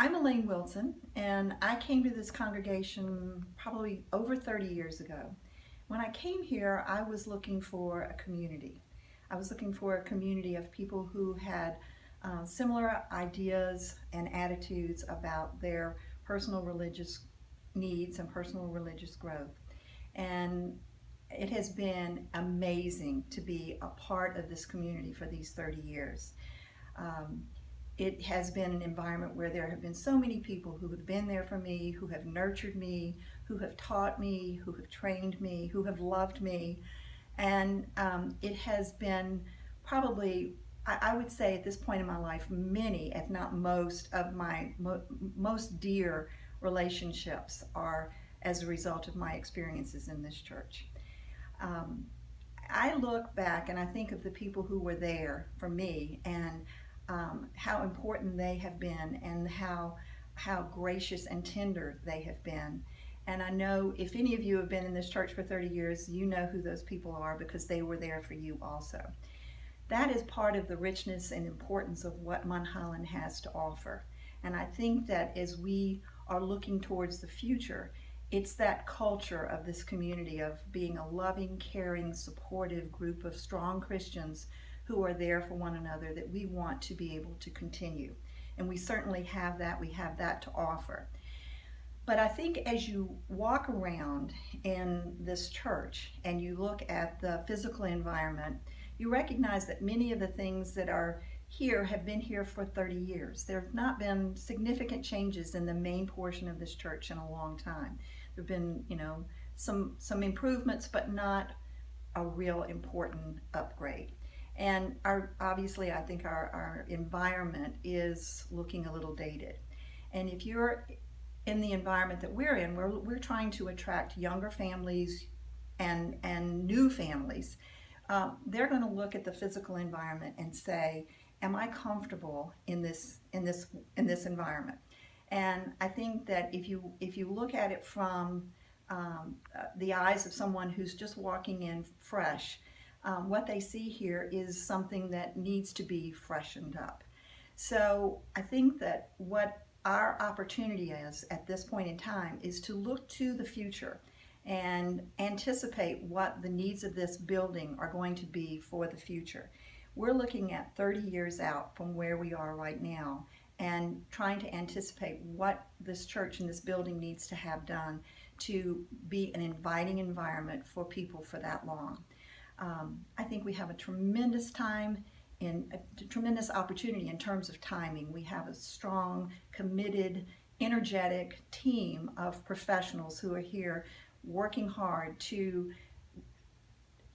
I'm Elaine Wilson, and I came to this congregation probably over 30 years ago. When I came here, I was looking for a community. I was looking for a community of people who had similar ideas and attitudes about their personal religious needs and personal religious growth. And it has been amazing to be a part of this community for these 30 years. Um, it has been an environment where there have been so many people who have been there for me, who have nurtured me, who have taught me, who have trained me, who have loved me. And it has been probably, I would say at this point in my life, many, if not most, of my most dear relationships are as a result of my experiences in this church. Um, I look back and I think of the people who were there for me and how important they have been and how gracious and tender they have been. And I know if any of you have been in this church for 30 years, you know who those people are because they were there for you also. That is part of the richness and importance of what Munholland has to offer. And I think that as we are looking towards the future, it's that culture of this community of being a loving, caring, supportive group of strong Christians who are there for one another that we want to be able to continue. And we certainly have that. We have that to offer. But I think as you walk around in this church and you look at the physical environment, you recognize that many of the things that are here have been here for 30 years. There have not been significant changes in the main portion of this church in a long time. There have been, some improvements, but not a real important upgrade. And obviously, I think our environment is looking a little dated. And if you're in the environment that we're in, we're trying to attract younger families and new families. They're going to look at the physical environment and say, "Am I comfortable in this environment?" And I think that if you look at it from the eyes of someone who's just walking in fresh, what they see here is something that needs to be freshened up. So I think that what our opportunity is at this point in time is to look to the future and anticipate what the needs of this building are going to be for the future. We're looking at 30 years out from where we are right now and trying to anticipate what this church and this building needs to have done to be an inviting environment for people for that long. I think we have a tremendous tremendous opportunity in terms of timing. We have a strong, committed, energetic team of professionals who are here working hard to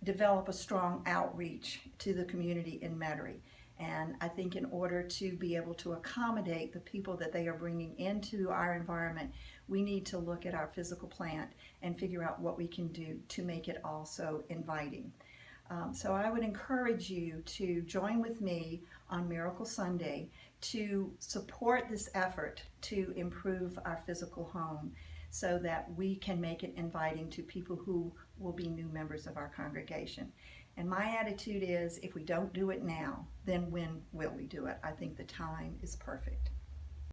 develop a strong outreach to the community in Metairie. And I think in order to be able to accommodate the people that they are bringing into our environment, we need to look at our physical plant and figure out what we can do to make it also inviting. So I would encourage you to join with me on Miracle Sunday to support this effort to improve our physical home so that we can make it inviting to people who will be new members of our congregation. And my attitude is, if we don't do it now, then when will we do it? I think the time is perfect.